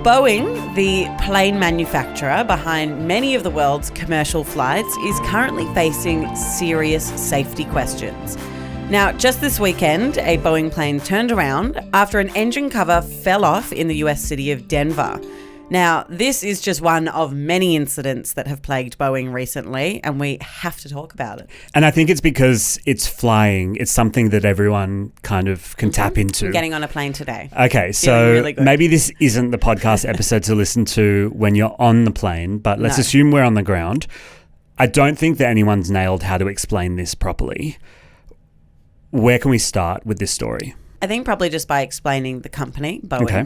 Boeing, the plane manufacturer behind many of the world's commercial flights, is currently facing serious safety questions. Now, just this weekend, a Boeing plane turned around after an engine cover fell off in the US city of Denver. Now, this is just one of many incidents that have plagued Boeing recently, and we have to talk about it. And I think it's because it's flying. It's something that everyone kind of can tap into. I'm getting on a plane today. Okay, so maybe this isn't the podcast episode to listen to when you're on the plane, but let's assume we're on the ground. I don't think that anyone's nailed how to explain this properly. Where can we start with this story? I think probably just by explaining the company, Boeing. Okay.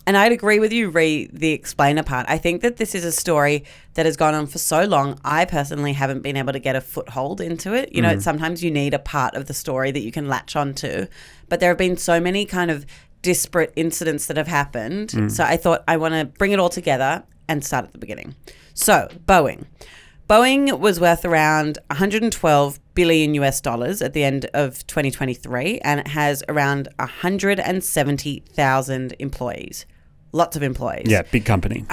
And I'd agree with you, the explainer part. I think that this is a story that has gone on for so long. I personally haven't been able to get a foothold into it. You know, sometimes you need a part of the story that you can latch onto. But there have been so many kind of disparate incidents that have happened. So I thought I want to bring it all together and start at the beginning. So, Boeing. Boeing was worth around $112 billion US at the end of 2023, and it has around 170,000 employees. Lots of employees. Yeah, big company.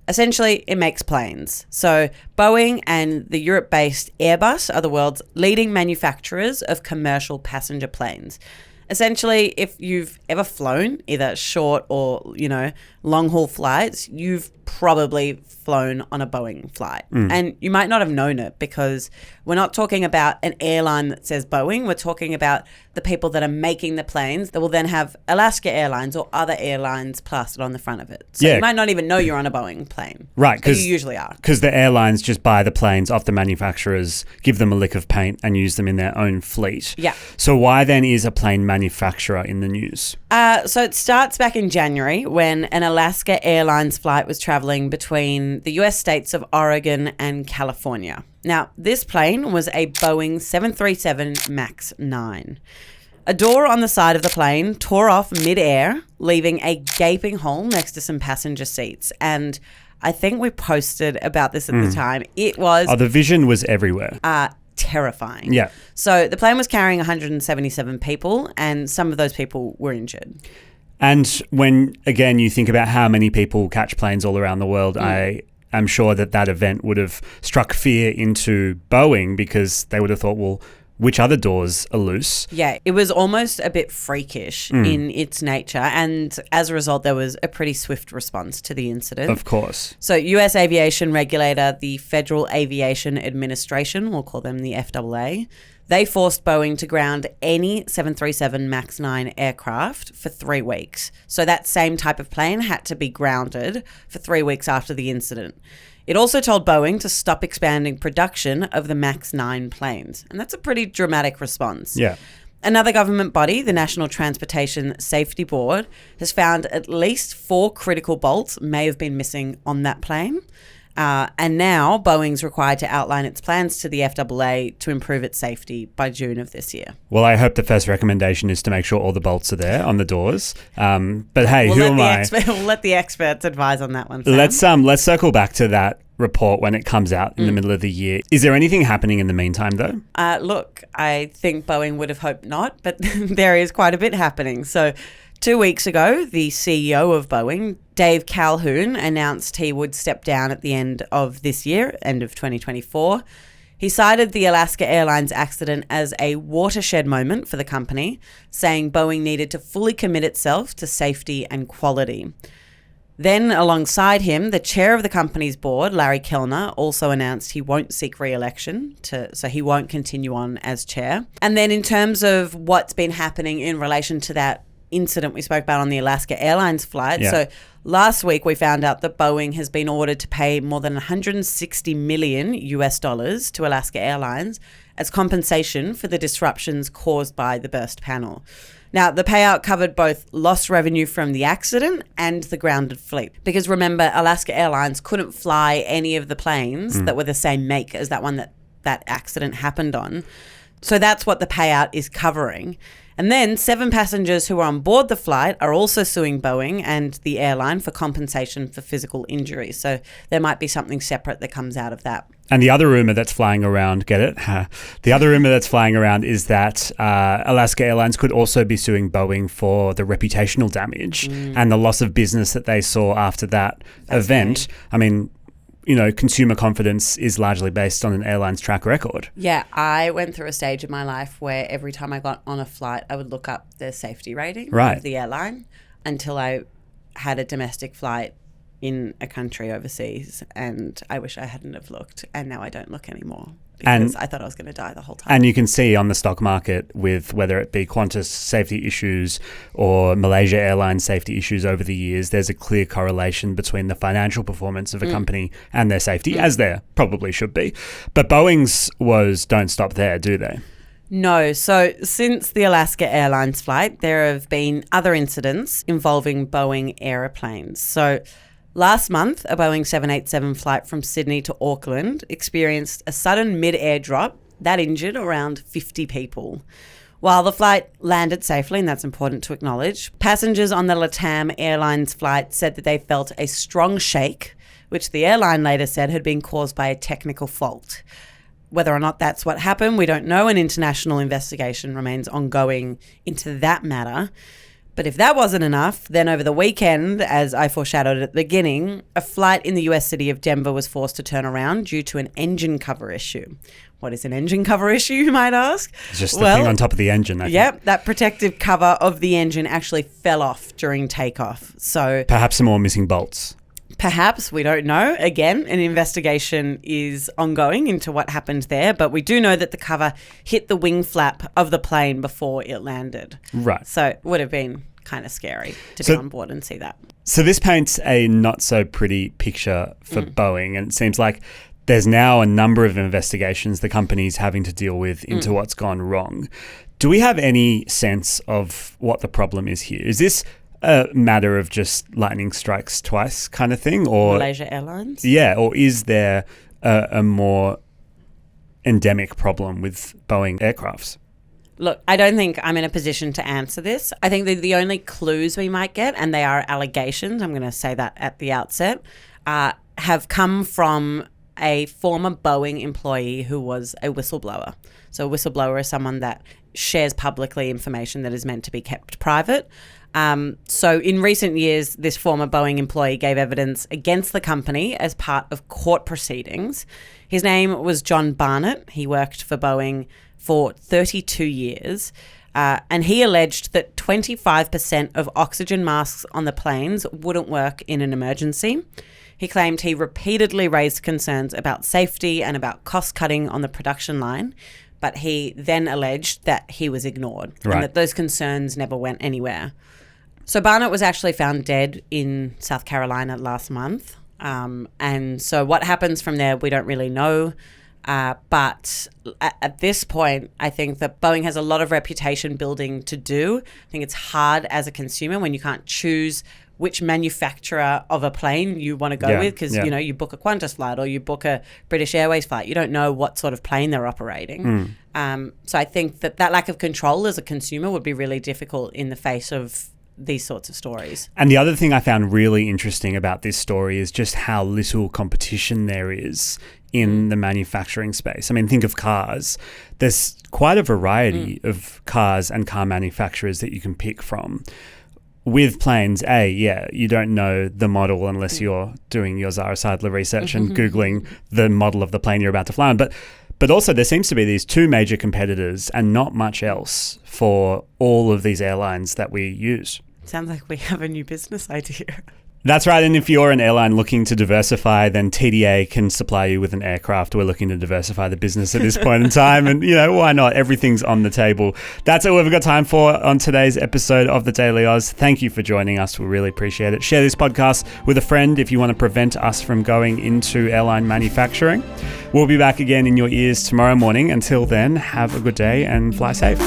Essentially, it makes planes. So Boeing and the Europe-based Airbus are the world's leading manufacturers of commercial passenger planes. Essentially, if you've ever flown, either short or, long-haul flights, you've probably flown on a Boeing flight. And you might not have known it because we're not talking about an airline that says Boeing. We're talking about the people that are making the planes that will then have Alaska Airlines or other airlines plastered on the front of it. So you might not even know you're on a Boeing plane. Right. Because you usually are. Because the airlines just buy the planes off the manufacturers, give them a lick of paint and use them in their own fleet. Yeah. So why then is a plane manufacturer in the news? So it starts back in January when an Alaska Airlines flight was traveling between the US states of Oregon and California. Now, this plane was a Boeing 737 MAX 9. A door on the side of the plane tore off mid-air, leaving a gaping hole next to some passenger seats. And I think we posted about this at the time. It was... Oh, the vision was everywhere. Terrifying. Yeah. So the plane was carrying 177 people, and some of those people were injured. And when, again, you think about how many people catch planes all around the world, I'm sure that event would have struck fear into Boeing because they would have thought, well, which other doors are loose? Yeah, it was almost a bit freakish in its nature. And as a result, there was a pretty swift response to the incident. Of course. So US aviation regulator, the Federal Aviation Administration, we'll call them the FAA, they forced Boeing to ground any 737 MAX 9 aircraft for 3 weeks. So that same type of plane had to be grounded for 3 weeks after the incident. It also told Boeing to stop expanding production of the MAX 9 planes. And that's a pretty dramatic response. Yeah. Another government body, the National Transportation Safety Board, has found at least 4 critical bolts may have been missing on that plane. And now Boeing's required to outline its plans to the FAA to improve its safety by June of this year. Well, I hope the first recommendation is to make sure all the bolts are there on the doors. But hey, who am I? We'll let the experts advise on that one, Sam. Let's circle back to that report when it comes out in the middle of the year. Is there anything happening in the meantime, though? Look, I think Boeing would have hoped not, but there is quite a bit happening. So 2 weeks ago, the CEO of Boeing, Dave Calhoun, announced he would step down at the end of this year, end of 2024. He cited the Alaska Airlines accident as a watershed moment for the company, saying Boeing needed to fully commit itself to safety and quality. Then, alongside him, the chair of the company's board, Larry Kellner, also announced he won't seek re-election, so he won't continue on as chair. And then in terms of what's been happening in relation to that incident we spoke about on the Alaska Airlines flight. Yeah. So last week we found out that Boeing has been ordered to pay more than $160 million US to Alaska Airlines as compensation for the disruptions caused by the burst panel. Now, the payout covered both lost revenue from the accident and the grounded fleet. Because remember, Alaska Airlines couldn't fly any of the planes that were the same make as that one that accident happened on. So that's what the payout is covering. And then 7 passengers who were on board the flight are also suing Boeing and the airline for compensation for physical injury. So there might be something separate that comes out of that. And the other rumor that's flying around, get it? The other rumor that's flying around is that Alaska Airlines could also be suing Boeing for the reputational damage and the loss of business that they saw after that event. I mean, you know, consumer confidence is largely based on an airline's track record. Yeah, I went through a stage in my life where every time I got on a flight, I would look up the safety rating of the airline until I had a domestic flight in a country overseas, and I wish I hadn't have looked, and now I don't look anymore because I thought I was going to die the whole time. And you can see on the stock market with whether it be Qantas safety issues or Malaysia Airlines safety issues over the years, there's a clear correlation between the financial performance of a company and their safety, as there probably should be. But Boeing's don't stop there, do they? No. So since the Alaska Airlines flight, there have been other incidents involving Boeing aeroplanes. So last month, a Boeing 787 flight from Sydney to Auckland experienced a sudden mid-air drop that injured around 50 people. While the flight landed safely, and that's important to acknowledge, passengers on the LATAM Airlines flight said that they felt a strong shake, which the airline later said had been caused by a technical fault. Whether or not that's what happened, we don't know. An international investigation remains ongoing into that matter. But if that wasn't enough, then over the weekend, as I foreshadowed at the beginning, a flight in the US city of Denver was forced to turn around due to an engine cover issue. What is an engine cover issue, you might ask? It's just the thing on top of the engine, I think. Yep, that protective cover of the engine actually fell off during takeoff. So perhaps some more missing bolts. Perhaps, we don't know. Again, an investigation is ongoing into what happened there, but we do know that the cover hit the wing flap of the plane before it landed. Right. So it would have been kind of scary to be on board and see that. So this paints a not so pretty picture for Boeing, and it seems like there's now a number of investigations the company's having to deal with into what's gone wrong. Do we have any sense of what the problem is here? Is this a matter of just lightning strikes twice kind of thing, or Malaysia Airlines? Yeah, or is there a more endemic problem with Boeing aircrafts? Look, I don't think I'm in a position to answer this. I think that the only clues we might get, and they are allegations, I'm going to say that at the outset, have come from a former Boeing employee who was a whistleblower. So a whistleblower is someone that shares publicly information that is meant to be kept private. So in recent years, this former Boeing employee gave evidence against the company as part of court proceedings. His name was John Barnett. He worked for Boeing for 32 years. And he alleged that 25% of oxygen masks on the planes wouldn't work in an emergency. He claimed he repeatedly raised concerns about safety and about cost cutting on the production line, but he then alleged that he was ignored and that those concerns never went anywhere. So Barnett was actually found dead in South Carolina last month. And so what happens from there, we don't really know. But at this point, I think that Boeing has a lot of reputation building to do. I think it's hard as a consumer when you can't choose which manufacturer of a plane you want to go with because, you know, you book a Qantas flight or you book a British Airways flight. You don't know what sort of plane they're operating. So I think that lack of control as a consumer would be really difficult in the face of these sorts of stories. And the other thing I found really interesting about this story is just how little competition there is in the manufacturing space. I mean, think of cars. There's quite a variety of cars and car manufacturers that you can pick from. With planes, you don't know the model unless you're doing your Zara Seidler research and Googling the model of the plane you're about to fly on. But also there seems to be these two major competitors and not much else for all of these airlines that we use. Sounds like we have a new business idea. That's right. And if you're an airline looking to diversify, then TDA can supply you with an aircraft. We're looking to diversify the business at this point in time. And, you know, why not? Everything's on the table. That's all we've got time for on today's episode of the Daily Aus. Thank you for joining us. We really appreciate it. Share this podcast with a friend if you want to prevent us from going into airline manufacturing. We'll be back again in your ears tomorrow morning. Until then, have a good day and fly safe.